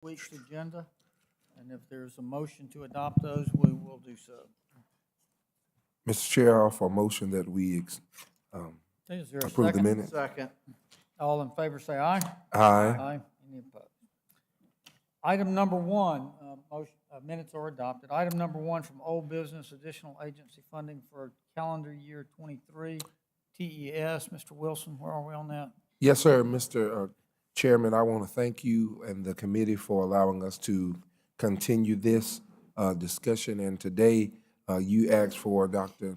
week's agenda, and if there's a motion to adopt those, we will do so. Mr. Chair, I offer a motion that we Is there a approve the second? minutes. Second. All in favor, say aye. Aye. Any opposed? Item number one, minutes are adopted. Item number one from old business, additional agency funding for calendar year 23, TES. Mr. Wilson, where are we on that? Yes, sir, Mr. Chairman, I want to thank you and the committee for allowing us to continue this discussion. And today, you asked for Dr.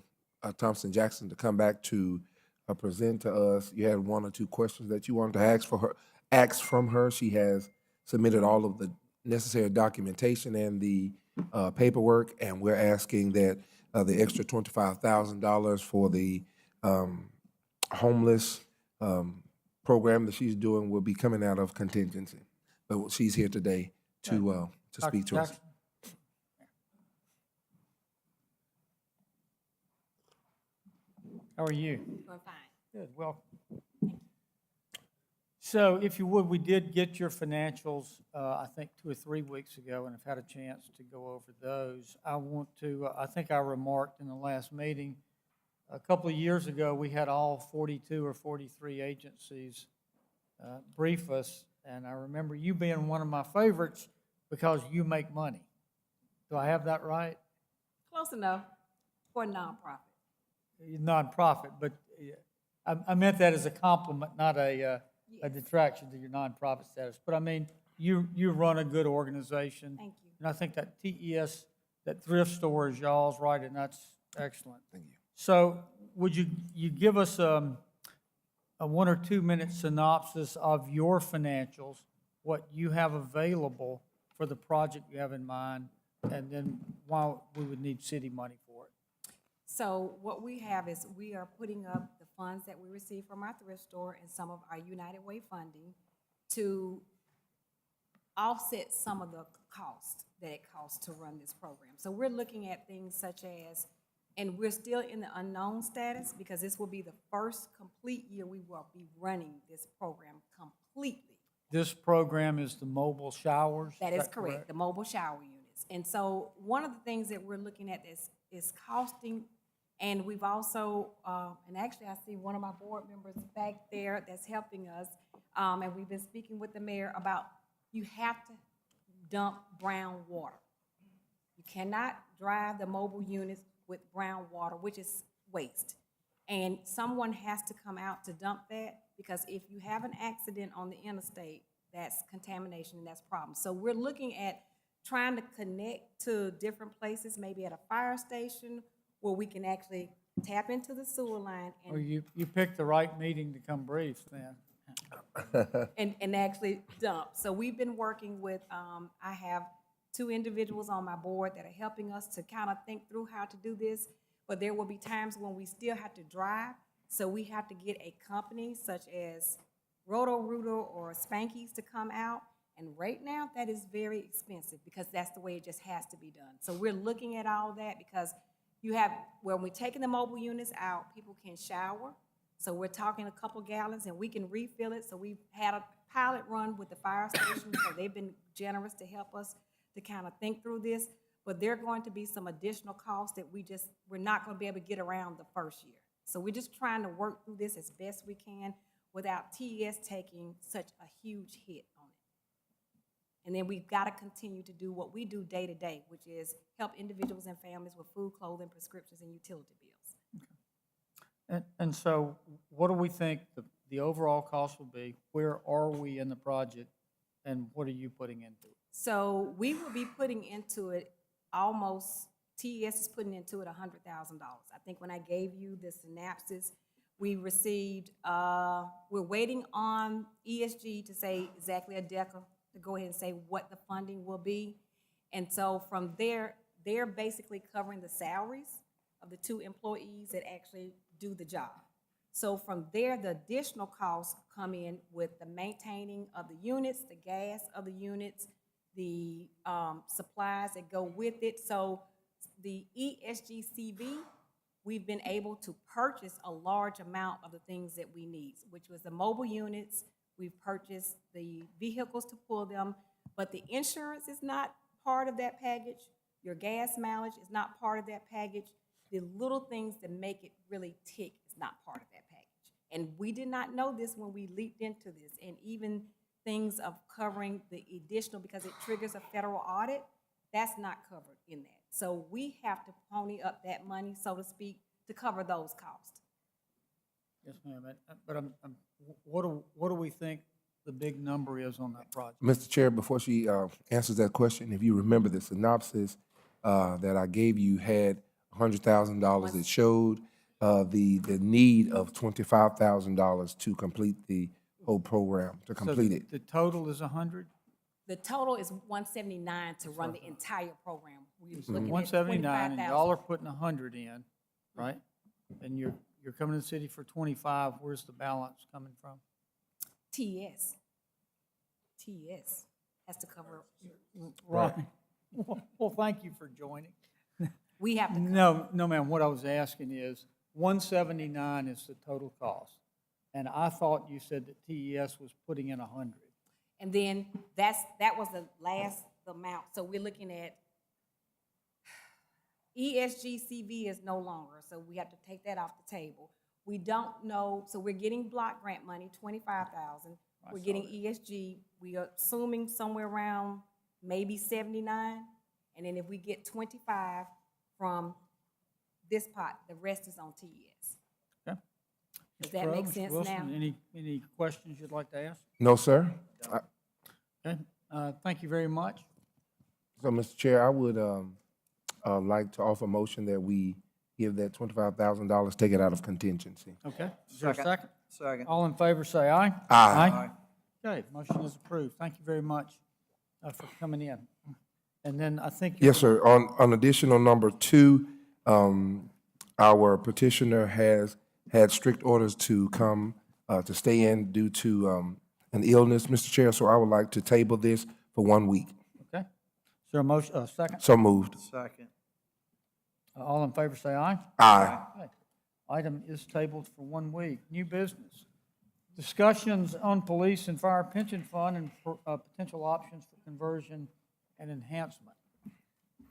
Thompson Jackson to come back to present to us. You had one or two questions that you wanted to ask from her. She has submitted all of the necessary documentation and the paperwork, and we're asking that the extra $25,000 for the homeless program that she's doing will be coming out of contingency. But she's here today to speak to us. Jackson? How are you? Doing fine. Good, welcome. So if you would, we did get your financials, I think 2 or 3 weeks ago, and have had a chance to go over those. I want to, I think I remarked in the last meeting, a couple of years ago, we had all 42 or 43 agencies brief us, and I remember you being one of my favorites because you make money. Do I have that right? Close enough for a nonprofit. Nonprofit, but I meant that as a compliment, not a detraction to your nonprofit status. But I mean, you run a good organization. Thank you. And I think that TES, that thrift store is y'all's, right, and that's excellent. Thank you. So would you give us a 1 or 2 minute synopsis of your financials, what you have available for the project you have in mind, and then why we would need city money for it? So what we have is we are putting up the funds that we receive from our thrift store and some of our United Way funding to offset some of the cost that it costs to run this program. So we're looking at things such as, and we're still in the unknown status because this will be the first complete year we will be running this program completely. This program is the mobile showers? That is correct, the mobile shower units. And so one of the things that we're looking at is costing, and we've also, and actually I see one of my board members back there that's helping us, and we've been speaking with the mayor about you have to dump brown water. You cannot drive the mobile units with brown water, which is waste. And someone has to come out to dump that, because if you have an accident on the interstate, that's contamination and that's a problem. So we're looking at trying to connect to different places, maybe at a fire station, where we can actually tap into the sewer line Or and, you picked the right meeting to come brief then. and actually dump. So we've been working with, I have 2 individuals on my board that are helping us to kind of think through how to do this, but there will be times when we still have to drive, so we have to get a company such as Roto-Rooter or Spanky's to come out, and right now that is very expensive because that's the way it just has to be done. So we're looking at all that because you have, when we're taking the mobile units out, people can shower, so we're talking a couple gallons and we can refill it. So we've had a pilot run with the fire station, so they've been generous to help us to kind of think through this, but there are going to be some additional costs that we're not going to be able to get around the first year. So we're just trying to work through this as best we can without TES taking such a huge hit on it. And then we've got to continue to do what we do day to day, which is help individuals and families with food, clothing, prescriptions, and utility bills. And so what do we think the overall cost will be? Where are we in the project, and what are you putting into it? So we will be putting into it almost, TES is putting into it $100,000. I think when I gave you the synopsis, we received, we're waiting on ESG to say exactly, ADECA, to go ahead and say what the funding will be. And so from there, they're basically covering the salaries of the 2 employees that actually do the job. So from there, the additional costs come in with the maintaining of the units, the gas of the units, the supplies that go with it. So the ESGCV, we've been able to purchase a large amount of the things that we need, which was the mobile units. We've purchased the vehicles to pull them. But the insurance is not part of that package. Your gas mileage is not part of that package. The little things that make it really tick is not part of that package. And we did not know this when we leaped into this. And even things of covering the additional, because it triggers a federal audit, that's not covered in that. So we have to pony up that money, so to speak, to cover those costs. Yes, ma'am. But what do we think the big number is on that project? Mr. Chair, before she answers that question, if you remember the synopsis that I gave you had $100,000. It showed the need of $25,000 to complete the whole program, to complete it. The total is 100? The total is 179 to run the entire program. We're looking at 179, and y'all 25,000. are putting 100 in, right? And you're coming to the city for 25. Where's the balance coming from? TS has to cover, Right. Well, thank you for joining. we have to cover. No, ma'am, what I was asking is, 179 is the total cost. And I thought you said that TES was putting in 100. And then that was the last amount. So we're looking at ESGCV is no longer, so we have to take that off the table. We don't know, so we're getting block grant money, 25,000. We're getting ESG, we are assuming somewhere around maybe 79. And then if we get 25 from this pot, the rest is on TES. Okay. Does that make Mr. sense Wilson, now? Any questions you'd like to ask? No, sir. Okay, thank you very much. So, Mr. Chair, I would like to offer a motion that we give that $25,000, take it out of contingency. Okay, is there a Second. second? Second. All in favor, say aye. Aye. Okay, motion is approved. Thank you very much for coming in. And then I think. Yes, sir. On additional number 2, our petitioner has had strict orders to come, to stay in due to an illness, Mr. Chair, so I would like to table this for 1 week. Okay. Is there a motion, second? So moved. Second. All in favor, say aye. Aye. Okay. Item is tabled for 1 week. New business. Discussions on police and fire pension fund and potential options for conversion and enhancement.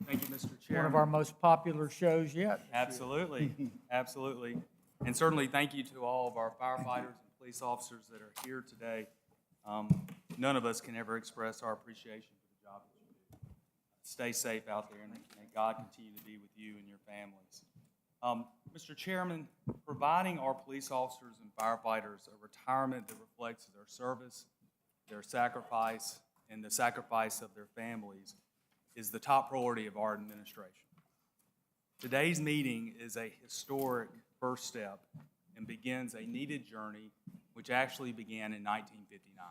Thank you, Mr. One Chairman. of our most popular shows yet. Absolutely, absolutely. And certainly, thank you to all of our firefighters and police officers that are here today. None of us can ever express our appreciation for the job that you do. Stay safe out there, and may God continue to be with you and your families. Mr. Chairman, providing our police officers and firefighters a retirement that reflects their service, their sacrifice, and the sacrifice of their families is the top priority of our administration. Today's meeting is a historic first step and begins a needed journey which actually began in 1959.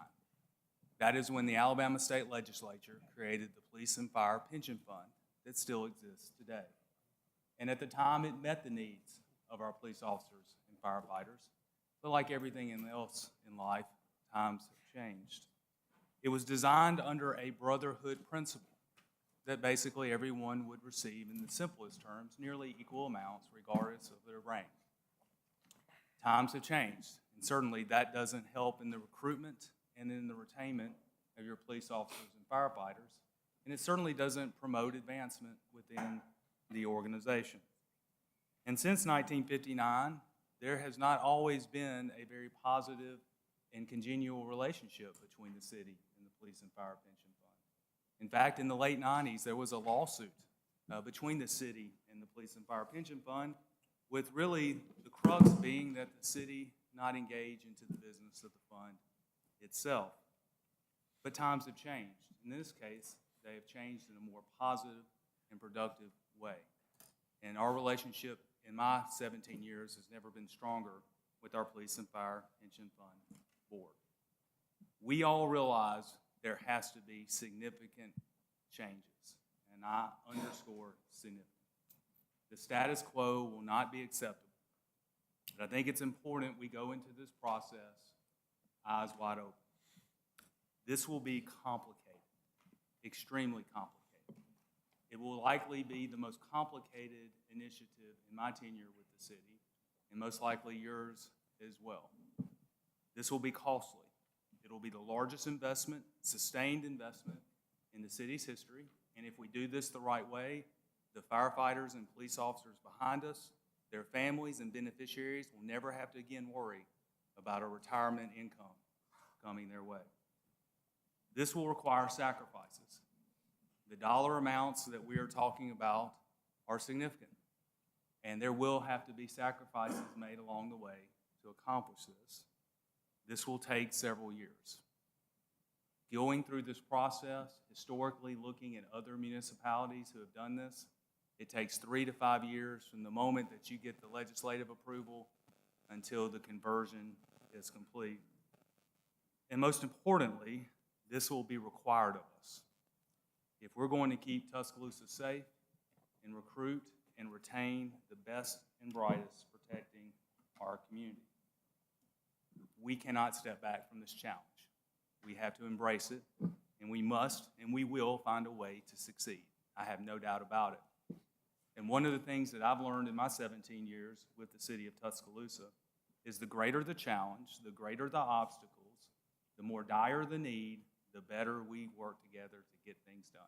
That is when the Alabama State Legislature created the Police and Fire Pension Fund that still exists today. And at the time, it met the needs of our police officers and firefighters. But like everything else in life, times have changed. It was designed under a brotherhood principle that basically everyone would receive, in the simplest terms, nearly equal amounts regardless of their rank. Times have changed, and certainly that doesn't help in the recruitment and in the retainment of your police officers and firefighters, and it certainly doesn't promote advancement within the organization. And since 1959, there has not always been a very positive and congenial relationship between the city and the Police and Fire Pension Fund. In fact, in the late 90s, there was a lawsuit between the city and the Police and Fire Pension Fund, with really the crux being that the city not engage into the business of the fund itself. But times have changed. In this case, they have changed in a more positive and productive way. And our relationship in my 17 years has never been stronger with our Police and Fire Pension Fund board. We all realize there has to be significant changes, and I underscore significant. The status quo will not be acceptable, but I think it's important we go into this process eyes wide open. This will be complicated, extremely complicated. It will likely be the most complicated initiative in my tenure with the city, and most likely yours as well. This will be costly. It will be the largest investment, sustained investment, in the city's history. And if we do this the right way, the firefighters and police officers behind us, their families and beneficiaries will never have to again worry about a retirement income coming their way. This will require sacrifices. The dollar amounts that we are talking about are significant, and there will have to be sacrifices made along the way to accomplish this. This will take several years. Going through this process, historically looking at other municipalities who have done this, it takes 3 to 5 years from the moment that you get the legislative approval until the conversion is complete. And most importantly, this will be required of us. If we're going to keep Tuscaloosa safe and recruit and retain the best and brightest protecting our community, we cannot step back from this challenge. We have to embrace it, and we must and we will find a way to succeed. I have no doubt about it. And one of the things that I've learned in my 17 years with the city of Tuscaloosa is the greater the challenge, the greater the obstacles, the more dire the need, the better we work together to get things done.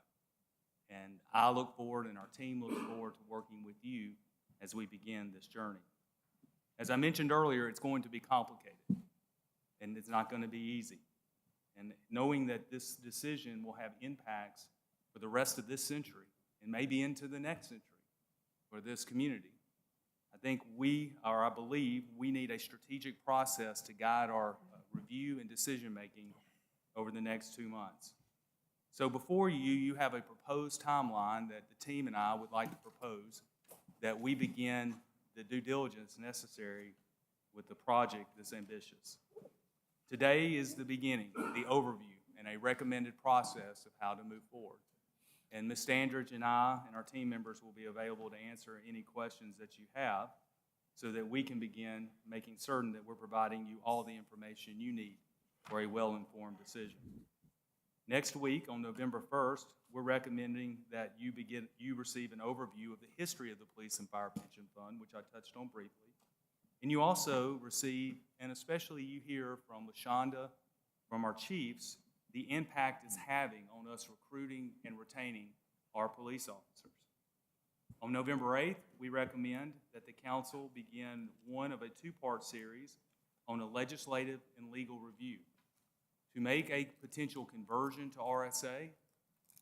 And I look forward, and our team looks forward to working with you as we begin this journey. As I mentioned earlier, it's going to be complicated, and it's not going to be easy. And knowing that this decision will have impacts for the rest of this century and maybe into the next century for this community, I believe we need a strategic process to guide our review and decision-making over the next 2 months. So before you have a proposed timeline that the team and I would like to propose that we begin the due diligence necessary with the project that's ambitious. Today is the beginning, the overview, and a recommended process of how to move forward. And Ms. Standridge and I and our team members will be available to answer any questions that you have so that we can begin making certain that we're providing you all the information you need for a well-informed decision. Next week, on November 1st, we're recommending that you receive an overview of the history of the Police and Fire Pension Fund, which I touched on briefly. And you also receive, and especially you hear from LaShonda, from our chiefs, the impact it's having on us recruiting and retaining our police officers. On November 8th, we recommend that the council begin one of a 2-part series on a legislative and legal review. To make a potential conversion to RSA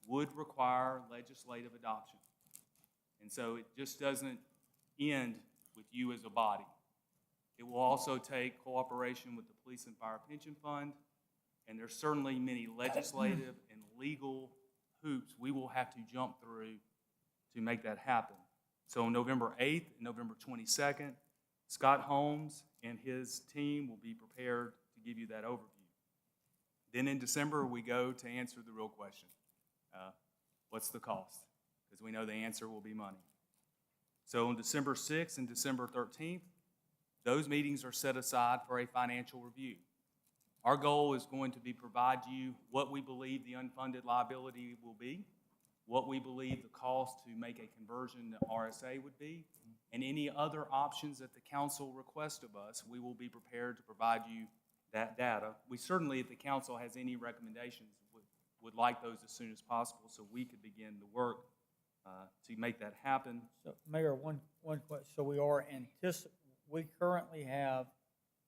would require legislative adoption. And so it just doesn't end with you as a body. It will also take cooperation with the Police and Fire Pension Fund, and there's certainly many legislative and legal hoops we will have to jump through to make that happen. So on November 8th and November 22nd, Scott Holmes and his team will be prepared to give you that overview. Then in December, we go to answer the real question. What's the cost? Because we know the answer will be money. So on December 6th and December 13th, those meetings are set aside for a financial review. Our goal is going to be provide you what we believe the unfunded liability will be, what we believe the cost to make a conversion to RSA would be, and any other options that the council requests of us, we will be prepared to provide you that data. We certainly, if the council has any recommendations, would like those as soon as possible so we could begin the work to make that happen. So, Mayor, one question. So we currently have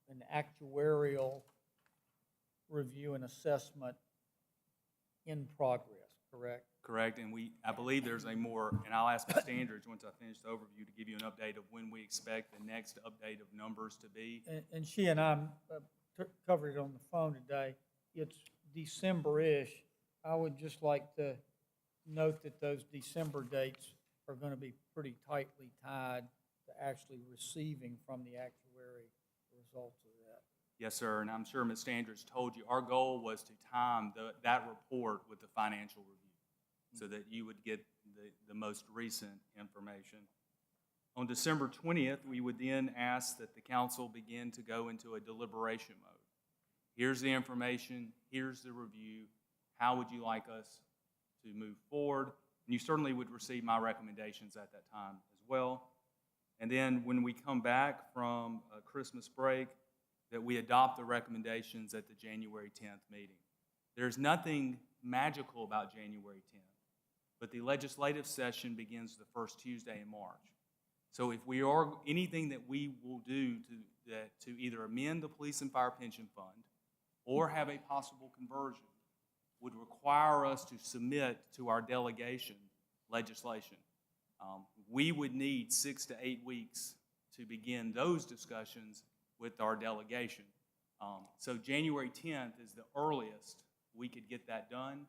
an actuarial review and assessment in progress, correct? Correct, and I believe there's a more, and I'll ask Ms. Standridge once I finish the overview to give you an update of when we expect the next update of numbers to be. And she and I covered it on the phone today. It's December-ish. I would just like to note that those December dates are going to be pretty tightly tied to actually receiving from the actuary the results of that. Yes, sir, and I'm sure Ms. Standridge told you, our goal was to time that report with the financial review so that you would get the most recent information. On December 20th, we would then ask that the council begin to go into a deliberation mode. Here's the information, here's the review, how would you like us to move forward? And you certainly would receive my recommendations at that time as well. And then when we come back from Christmas break, that we adopt the recommendations at the January 10th meeting. There's nothing magical about January 10th, but the legislative session begins the first Tuesday in March. So if we are, anything that we will do to either amend the police and fire pension fund or have a possible conversion would require us to submit to our delegation legislation. We would need 6 to 8 weeks to begin those discussions with our delegation. So January 10th is the earliest we could get that done.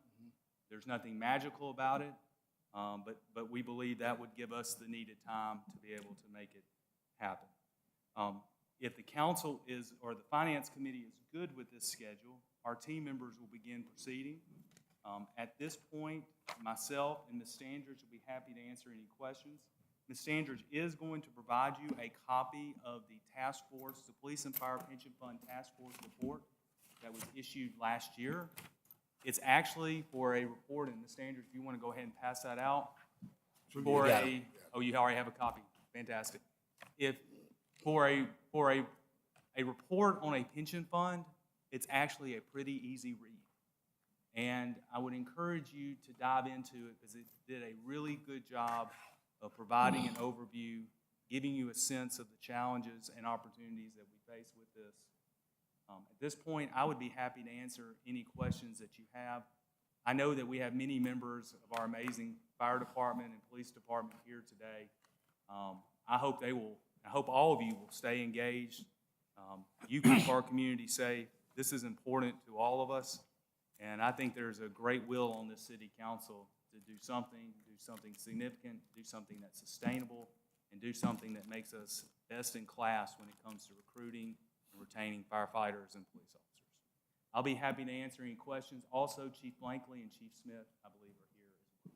There's nothing magical about it, but we believe that would give us the needed time to be able to make it happen. If the council is, or the finance committee is good with this schedule, our team members will begin proceeding. At this point, myself and Ms. Standridge will be happy to answer any questions. Ms. Standridge is going to provide you a copy of the task force, the Police and Fire Pension Fund Task Force report that was issued last year. It's actually for a report, and Ms. Standridge, if you want to go ahead and pass that out. For a, oh, you already have a copy. Fantastic. If for a report on a pension fund, it's actually a pretty easy read. And I would encourage you to dive into it because it did a really good job of providing an overview, giving you a sense of the challenges and opportunities that we face with this. At this point, I would be happy to answer any questions that you have. I know that we have many members of our amazing fire department and police department here today. I hope all of you will stay engaged. You keep our community safe. This is important to all of us. And I think there's a great will on this city council to do something significant, do something that's sustainable, and do something that makes us best in class when it comes to recruiting and retaining firefighters and police officers. I'll be happy to answer any questions. Also, Chief Blankley and Chief Smith, I believe, are here as well.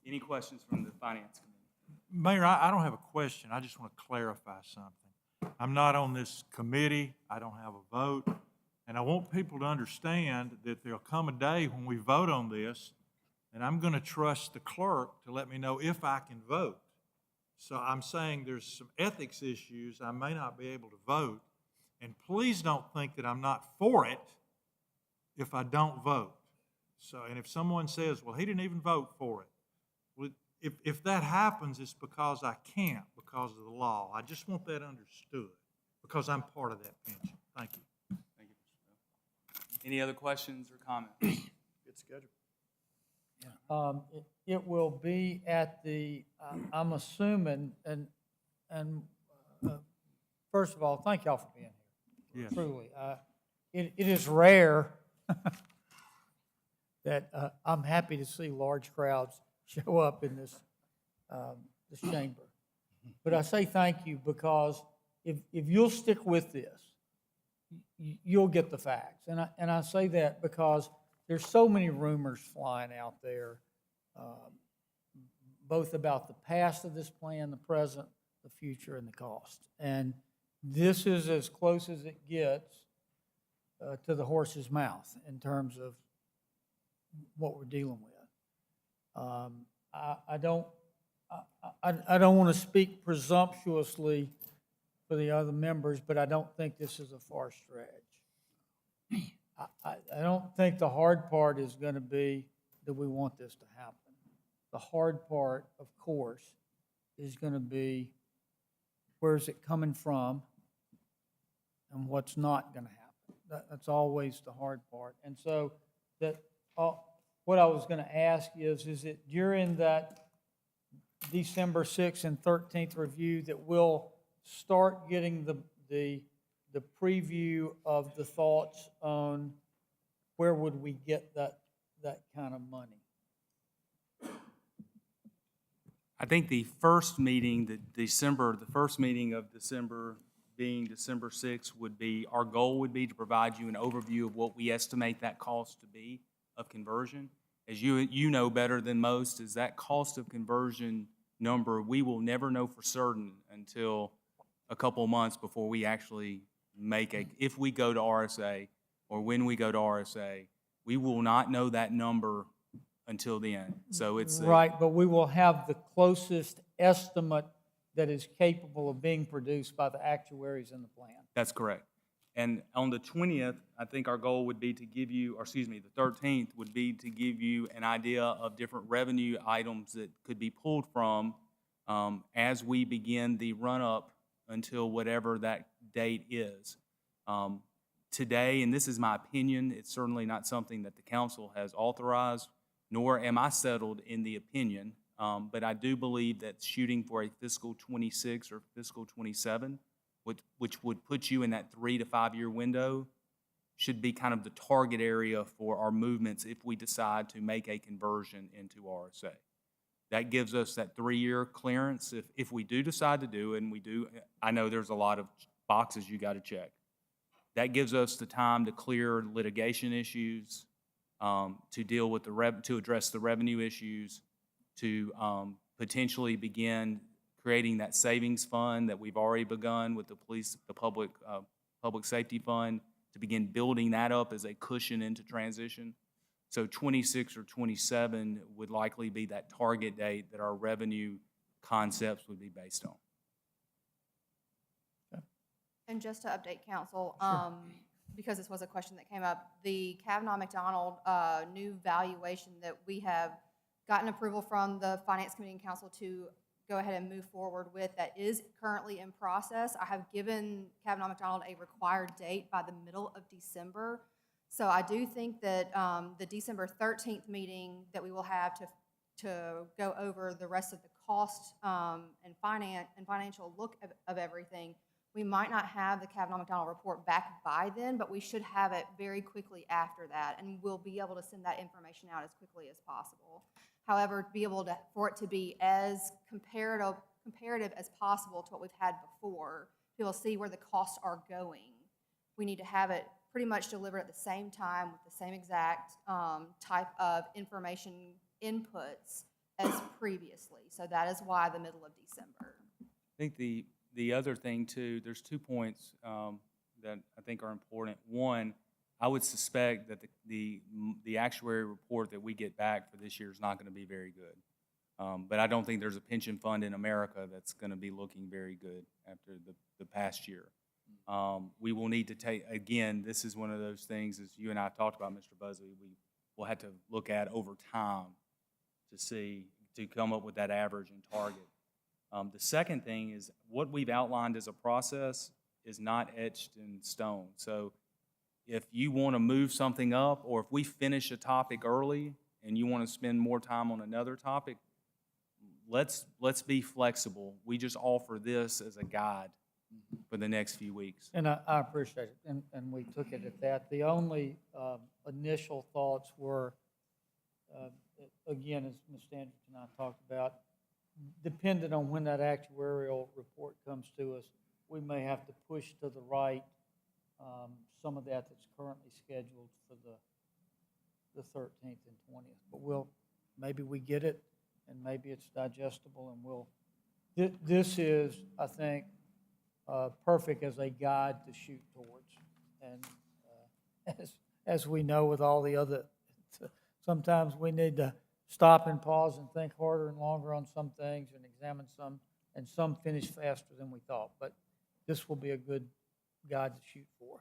Any questions from the Finance Committee? Mayor, I don't have a question. I just want to clarify something. I'm not on this committee. I don't have a vote. And I want people to understand that there'll come a day when we vote on this, and I'm going to trust the clerk to let me know if I can vote. So I'm saying there's some ethics issues. I may not be able to vote. And please don't think that I'm not for it if I don't vote. So, and if someone says, well, he didn't even vote for it. Well, if that happens, it's because I can't, because of the law. I just want that understood, because I'm part of that pension. Thank you. Thank you, Mr. Smith. Any other questions or comments? Good schedule. It will be at the, I'm assuming, and first of all, thank y'all for being here. Yes. Truly. It is rare that I'm happy to see large crowds show up in this chamber. But I say thank you because if you'll stick with this, you'll get the facts. And I say that because there's so many rumors flying out there, both about the past of this plan, the present, the future, and the cost. And this is as close as it gets to the horse's mouth in terms of what we're dealing with. I don't want to speak presumptuously for the other members, but I don't think this is a far stretch. I don't think the hard part is going to be that we want this to happen. The hard part, of course, is going to be where's it coming from and what's not going to happen. That's always the hard part. And so that what I was going to ask is it during that December 6th and 13th review that we'll start getting the preview of the thoughts on where would we get that kind of money? I think the first meeting, the first meeting of December being December 6th would be, our goal would be to provide you an overview of what we estimate that cost to be of conversion. As you know better than most, is that cost of conversion number, we will never know for certain until a couple of months before we actually if we go to RSA or when we go to RSA, we will not know that number until then. So it's right, but we will have the closest estimate that is capable of being produced by the actuaries in the plan. That's correct. And on the 20th, I think our goal would be to give you, or excuse me, the 13th would be to give you an idea of different revenue items that could be pulled from as we begin the run-up until whatever that date is. Today, and this is my opinion, it's certainly not something that the council has authorized, nor am I settled in the opinion, but I do believe that shooting for a fiscal 26 or fiscal 27, which would put you in that 3 to 5 year window, should be kind of the target area for our movements if we decide to make a conversion into RSA. That gives us that 3-year clearance if we do decide to do it, and we do. I know there's a lot of boxes you got to check. That gives us the time to clear litigation issues, to deal with to address the revenue issues, to potentially begin creating that savings fund that we've already begun with the police, the public safety fund, to begin building that up as a cushion into transition. So 26 or 27 would likely be that target date that our revenue concepts would be based on. And just to update council, because this was a question that came up, the Kavanaugh McDonald new valuation that we have gotten approval from the Finance Committee and Council to go ahead and move forward with, that is currently in process. I have given Kavanaugh McDonald a required date by the middle of December. So I do think that the December 13th meeting that we will have to go over the rest of the cost and financial look of everything, we might not have the Kavanaugh McDonald report back by then, but we should have it very quickly after that, and we'll be able to send that information out as quickly as possible. However, for it to be as comparative as possible to what we've had before, people see where the costs are going. We need to have it pretty much delivered at the same time with the same exact type of information inputs as previously. So that is why the middle of December. I think the other thing too, there's 2 points that I think are important. One, I would suspect that the actuary report that we get back for this year is not going to be very good. But I don't think there's a pension fund in America that's going to be looking very good after the past year. We will need to take, again, this is one of those things, as you and I talked about, Mr. Buzzley, we will have to look at over time to come up with that average and target. The second thing is what we've outlined as a process is not etched in stone. So if you want to move something up, or if we finish a topic early and you want to spend more time on another topic, let's be flexible. We just offer this as a guide for the next few weeks. And I appreciate it, and we took it at that. The only initial thoughts were, again, as Ms. Anderson and I talked about, depending on when that actuarial report comes to us, we may have to push to the right some of that's currently scheduled for the 13th and 20th. But maybe we get it, and maybe it's digestible, and this is, I think, perfect as a guide to shoot towards. And as we know with all the other, sometimes we need to stop and pause and think harder and longer on some things and examine some, and some finish faster than we thought. But this will be a good guide to shoot for.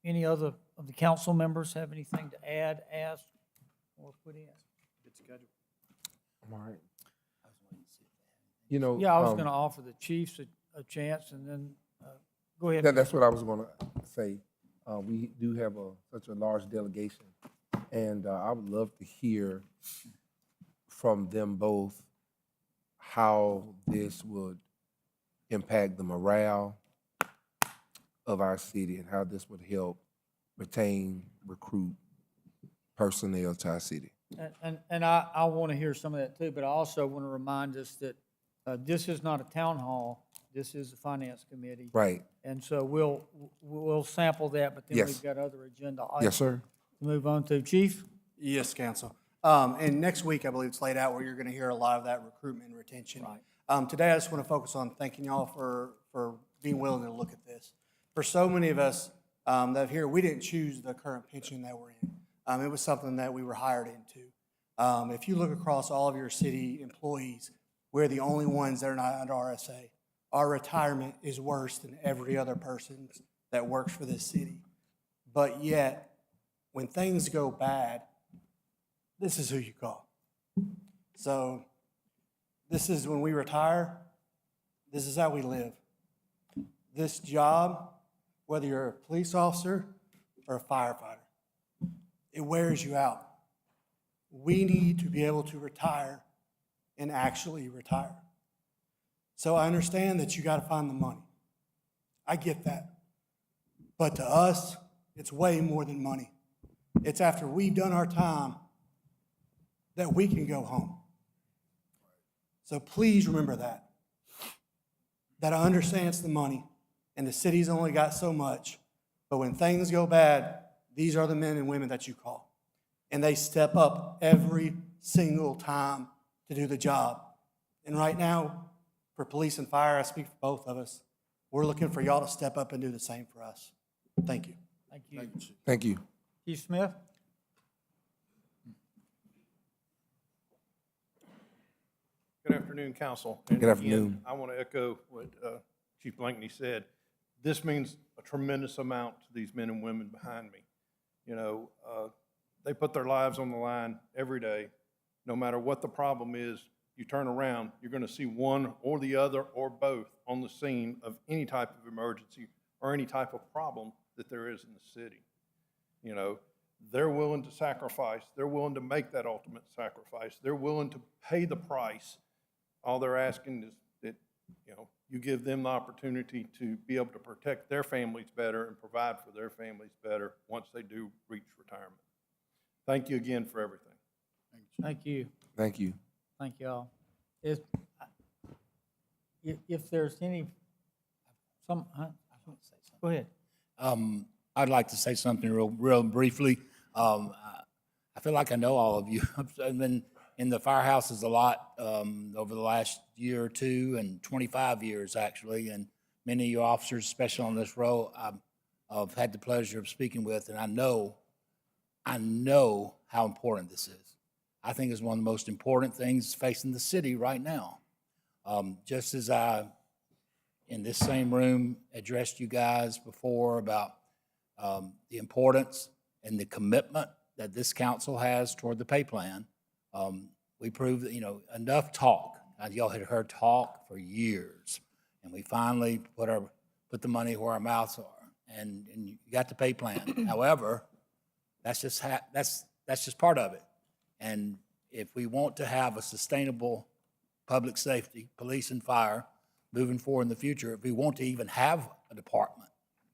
Any other of the council members have anything to add, ask, or put in? Good schedule. All right. You know, Yeah, I was going to offer the chiefs a chance, and then go ahead. that's what I was going to say. We do have such a large delegation, and I would love to hear from them both how this would impact the morale of our city and how this would help retain, recruit personnel to our city. And I want to hear some of that too, but I also want to remind us that this is not a town hall, this is a finance committee. Right. And so we'll sample that, but then Yes. we've got other agenda items. Yes, sir. To move on to. Chief? Yes, Council. And next week, I believe it's laid out where you're going to hear a lot of that recruitment and retention. Right. Today, I just want to focus on thanking y'all for being willing to look at this. For so many of us that are here, we didn't choose the current pension that we're in. It was something that we were hired into. If you look across all of your city employees, we're the only ones that are not under RSA. our retirement is worse than every other person's that works for this city. But yet, when things go bad, this is who you call. So this is when we retire, this is how we live. This job, whether you're a police officer or a firefighter, it wears you out. We need to be able to retire and actually retire. So I understand that you got to find the money. I get that. But to us, it's way more than money. It's after we've done our time that we can go home. So please remember that. That I understand it's the money, and the city's only got so much. But when things go bad, these are the men and women that you call. And they step up every single time to do the job. And right now, for police and fire, I speak for both of us, we're looking for y'all to step up and do the same for us. Thank you. Thank you. Thank you. Chief Smith? Good afternoon, council. Good And afternoon. again, I want to echo what Chief Blankney said. This means a tremendous amount to these men and women behind me. You know, they put their lives on the line every day. No matter what the problem is, you turn around, you're going to see one or the other or both on the scene of any type of emergency or any type of problem that there is in the city. You know, they're willing to sacrifice. They're willing to make that ultimate sacrifice. They're willing to pay the price. All they're asking is that, you know, you give them the opportunity to be able to protect their families better and provide for their families better once they do reach retirement. Thank you again for everything. Thank you. Thank you. Thank you all. If there's any, go ahead. I'd like to say something real briefly. I feel like I know all of you. I've been in the firehouses a lot over the last year or two, and 25 years actually, and many of your officers, especially on this row, I've had the pleasure of speaking with, and I know how important this is. I think it's one of the most important things facing the city right now. Just as I, in this same room, addressed you guys before about the importance and the commitment that this council has toward the pay plan, we proved that, you know, enough talk. Y'all had heard talk for years, and we finally put the money where our mouths are, and you got the pay plan. However, that's just part of it. And if we want to have a sustainable public safety, police and fire moving forward in the future, if we want to even have a department,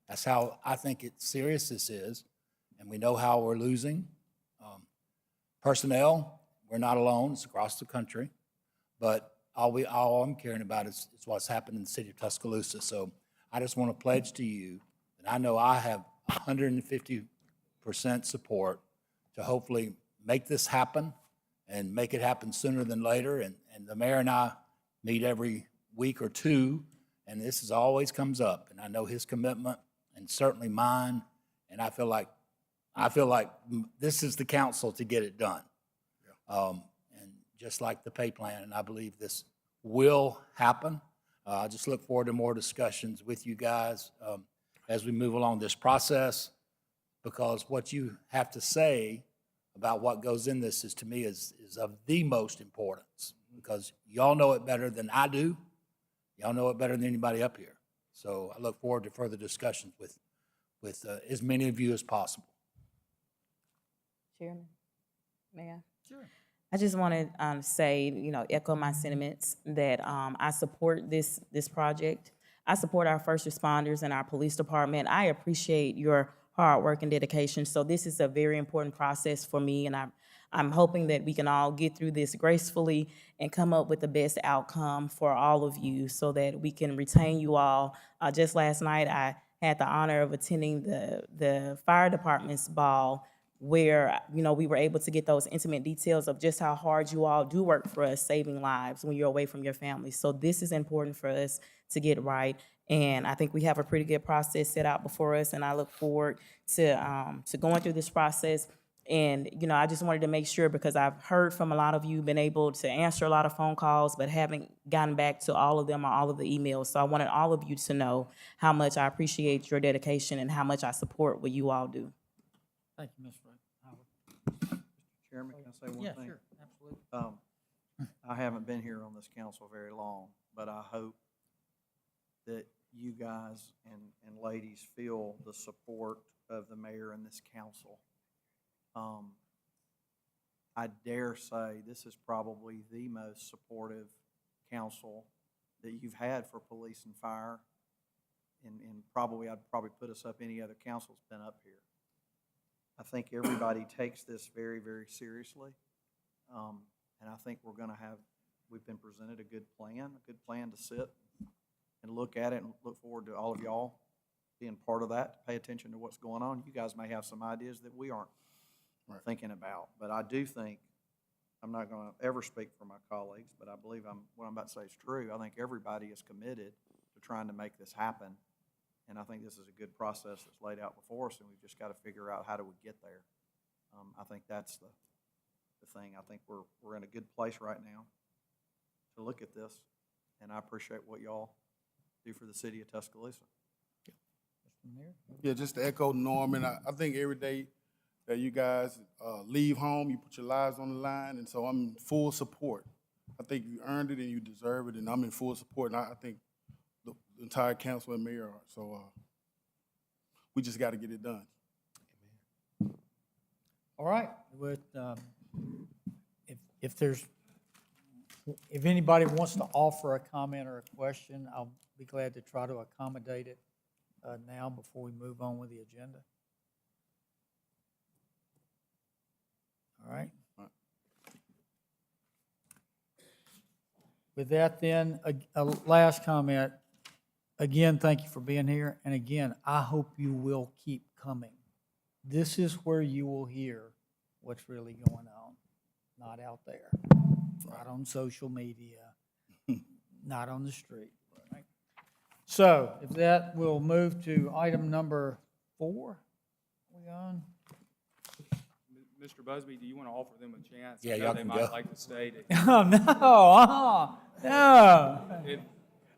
that's how I think it's serious this is. And we know how we're losing personnel. We're not alone, it's across the country. But all I'm caring about is what's happened in the city of Tuscaloosa. So I just want to pledge to you that I know I have 150% support to hopefully make this happen and make it happen sooner than later. And the mayor and I meet every week or two, and this always comes up. And I know his commitment and certainly mine, and I feel like this is the council to get it done. And just like the pay plan, and I believe this will happen. I just look forward to more discussions with you guys as we move along this process, because what you have to say about what goes in this is, to me, is of the most importance, because y'all know it better than I do. Y'all know it better than anybody up here. So I look forward to further discussions with as many of you as possible. Chairman, may I? Sure. I just want to say, echo my sentiments that I support this project. I support our first responders and our police department. I appreciate your hard work and dedication. So this is a very important process for me, and I'm hoping that we can all get through this gracefully and come up with the best outcome for all of you so that we can retain you all. Just last night, I had the honor of attending the fire department's ball, where, we were able to get those intimate details of just how hard you all do work for us, saving lives when you're away from your family. So this is important for us to get right. And I think we have a pretty good process set out before us, and I look forward to going through this process And, I just wanted to make sure, because I've heard from a lot of you, been able to answer a lot of phone calls, but haven't gotten back to all of them or all of the emails. So I wanted all of you to know how much I appreciate your dedication and how much I support what you all do. Thank you, Ms. Howard. Chairman, can I say one Yeah, thing? sure, absolutely. I haven't been here on this council very long, but I hope that you guys and ladies feel the support of the mayor and this council. I dare say this is probably the most supportive council that you've had for police and fire. And I'd probably put us up any other council that's been up here. I think everybody takes this very, very seriously. And I think we've been presented a good plan to sit and look at it, and look forward to all of y'all being part of that, to pay attention to what's going on. You guys may have some ideas that we aren't thinking about, but I do think, I'm not gonna ever speak for my colleagues, but I believe what I'm about to say is true. I think everybody is committed to trying to make this happen. And I think this is a good process that's laid out before us, and we've just got to figure out how do we get there. I think that's the thing. I think we're in a good place right now to look at this, and I appreciate what y'all do for the city of Tuscaloosa. Yeah, just to echo Norman, I think every day that you guys leave home, you put your lives on the line, and so I'm in full support. I think you earned it and you deserve it, and I'm in full support, and I think the entire council and mayor are. So we just got to get it done. All right, if anybody wants to offer a comment or a question, I'll be glad to try to accommodate it now before we move on with the agenda. All right. With that then, a last comment. Again, thank you for being here. And again, I hope you will keep coming. This is where you will hear what's really going on, not out there, not on social media, not on the street. Right? So if that, we'll move to item number 4. We on? Mr. Busby, do you want to offer them a chance? Yeah, I know y'all they can might go. like to stay to. Oh,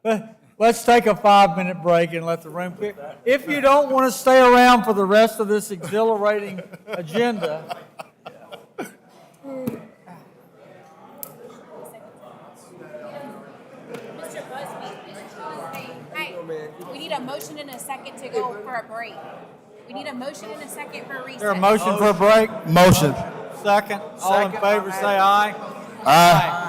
no. Let's take a 5-minute break and let the room clear. If you don't want to stay around for the rest of this exhilarating agenda. Mr. Busby, hey, we need a motion and a second to go for a break. We need a motion and a second for a recess. Is there a motion for a break? Motion. Second. All in favor, say aye. Aye.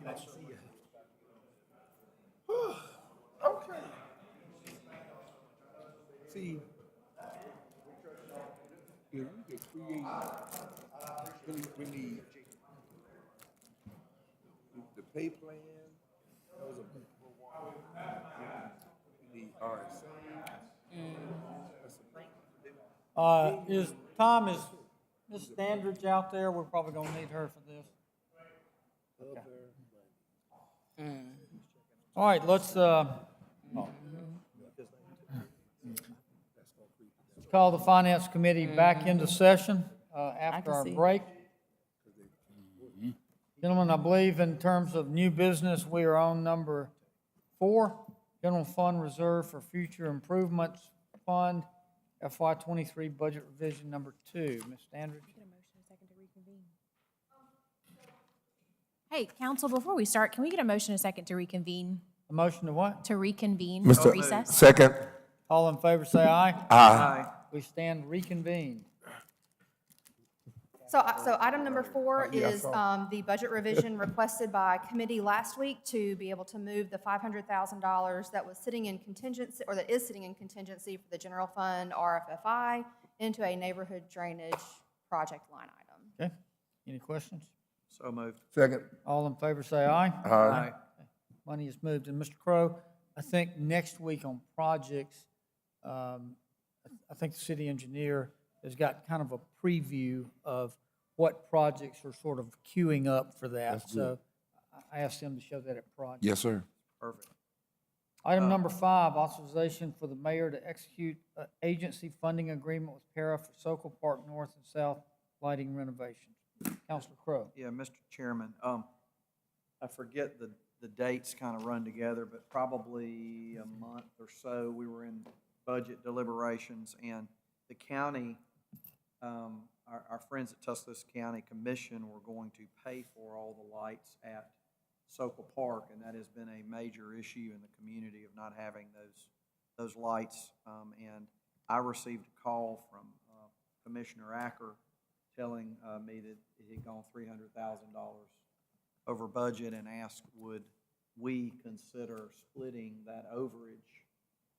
Okay. See, if we could create, we need the pay plan, those are people we need RSA. That's a thing. Is Tom, is Ms. Standridge out there? We're probably gonna need her for this. All right, let's call the Finance Committee back into session after our see. break. Gentlemen, I believe in terms of new business, we are on number 4, General Fund Reserve for Future Improvements Fund, FY '23 Budget Revision number 2. Ms. Standridge? Hey, council, before we start, can we get a motion a second to reconvene? A motion to what? To reconvene or Mr. recess? Second. All in favor, say aye. Aye. We stand reconvened. So item number 4 is the budget revision requested by committee last week to be able to move the $500,000 that was sitting in contingency, or that is sitting in contingency for the general fund RFFI into a neighborhood drainage project line item. Okay, any questions? So moved. Second. All in favor, say aye. Aye. Money is moved. And Mr. Crow, I think next week on projects, I think the city engineer has got kind of a preview of what projects are sort of queuing up for that. That's good. So I asked him to show that at project. Yes, sir. Perfect. Item number 5, authorization for the mayor to execute an agency funding agreement with Para for Sokol Park North and South lighting renovations. Councilor Crowe. Yeah, Mr. Chairman, I forget the dates kind of run together, but probably a month or so, we were in budget deliberations, and the county, our friends at Tuscaloosa County Commission were going to pay for all the lights at Sokol Park, and that has been a major issue in the community of not having those lights. And I received a call from Commissioner Acker telling me that it had gone $300,000 over budget, and asked would we consider splitting that overage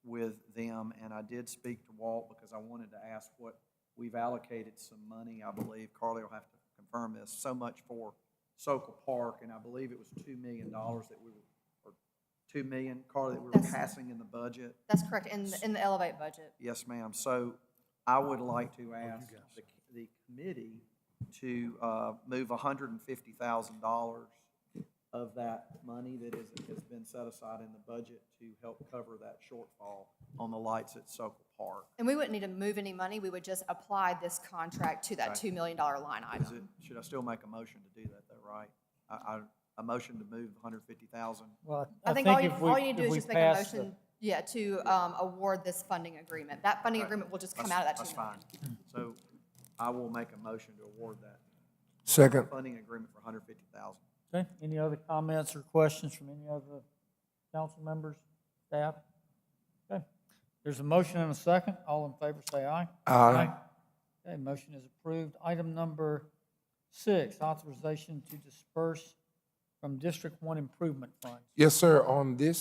with them. And I did speak to Walt because I wanted to ask what we've allocated some money. I believe Carly will have to confirm this, so much for Sokol Park, and I believe it was $2 million that we were, or $2 million, Carly, that we were passing in the budget. That's correct, in the Elevate budget. Yes, ma'am. So I would like to ask the committee to move $150,000 of that money that has been set aside in the budget to help cover that shortfall on the lights at Sokol Park. And we wouldn't need to move any money, we would just apply this contract to that $2 million line item. Should I still make a motion to do that, though, right? A motion to move $150,000? Well, I think if all you need to do if is we just make a pass the- motion, to award this funding agreement. That funding agreement will just come out of that $2 million. That's fine. So I will make a motion to award that Second. funding agreement for $150,000. Okay, any other comments or questions from any of the council members, staff? Okay, there's a motion and a second. All in favor, say aye. Aye. Okay, motion is approved. Item number 6, authorization to disperse from District 1 Improvement Funds. Yes, sir. On the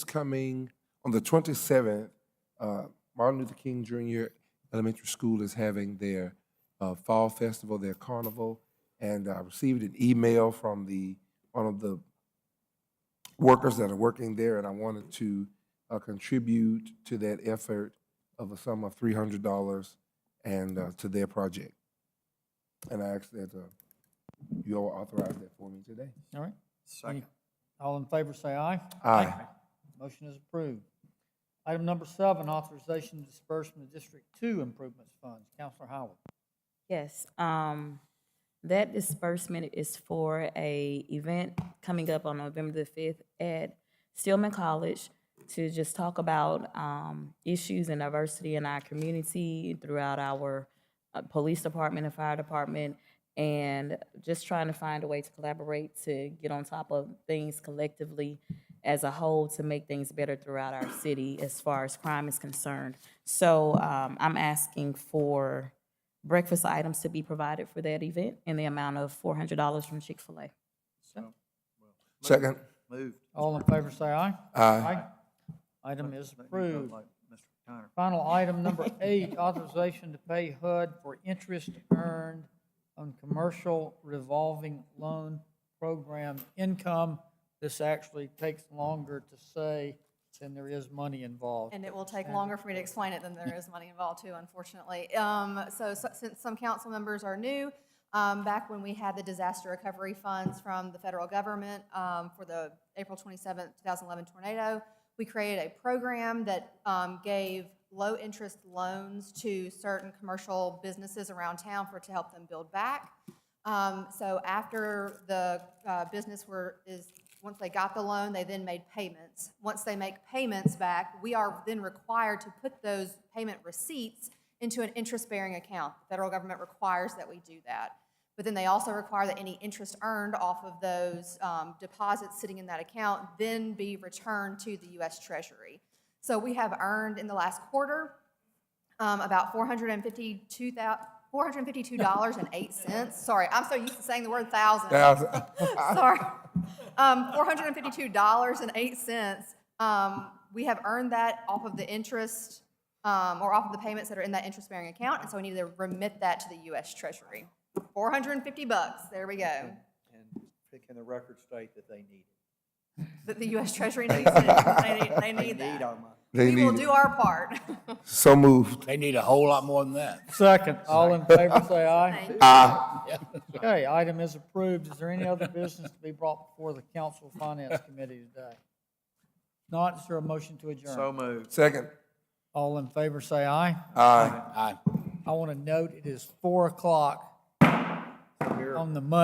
27th, Martin Luther King Jr. Elementary School is having their fall festival, their carnival, and I received an email from one of the workers that are working there, and I wanted to contribute to that effort of a sum of $300 and to their project. And I ask that you all authorize that for me today. All right? Second. All in favor, say aye. Aye. Motion is approved. Item number 7, authorization to disperse from the District 2 Improvements Funds. Counselor Howard. Yes, that disbursement is for a event coming up on November the 5th at Stillman College to just talk about issues and diversity in our community throughout our police department and fire department, and just trying to find a way to collaborate to get on top of things collectively as a whole to make things better throughout our city as far as crime is concerned. So I'm asking for breakfast items to be provided for that event in the amount of $400 from Chick-fil-A. Second. Moved. All in favor, say aye. Aye. Item is Let me vote approved. like Mr. Tyner. Final item number 8, authorization to pay HUD for interest earned on commercial revolving loan program income. This actually takes longer to say than there is money involved. And it will take longer for me to explain it than there is money involved too, unfortunately. So since some council members are new, back when we had the disaster recovery funds from the federal government for the April 27th, 2011 tornado, we created a program that gave low-interest loans to certain commercial businesses around town to help them build back. So after the business once they got the loan, they then made payments. Once they make payments back, we are then required to put those payment receipts into an interest-bearing account. The federal government requires that we do that. But then they also require that any interest earned off of those deposits sitting in that account then be returned to the U.S. Treasury. So we have earned in the last quarter about $452.08. Sorry, I'm so used to saying the word thousand. Sorry. $452.08. We have earned that off of the interest or off of the payments that are in that interest-bearing account, and so we need to remit that to the U.S. Treasury. $450. There we go. And can the record state that they need it? That the U.S. Treasury needs it. They need that. our money. They We will need do it. our part. So moved. They need a whole lot more than that. Second, all in favor, say aye. Thank you. Aye. Okay, item is approved. Is there any other business to be brought before the Council Finance Committee today? Not, is there a motion to adjourn? So moved. Second. All in favor, say aye. Aye. Aye. I want to note it is 4 o'clock on the Monday.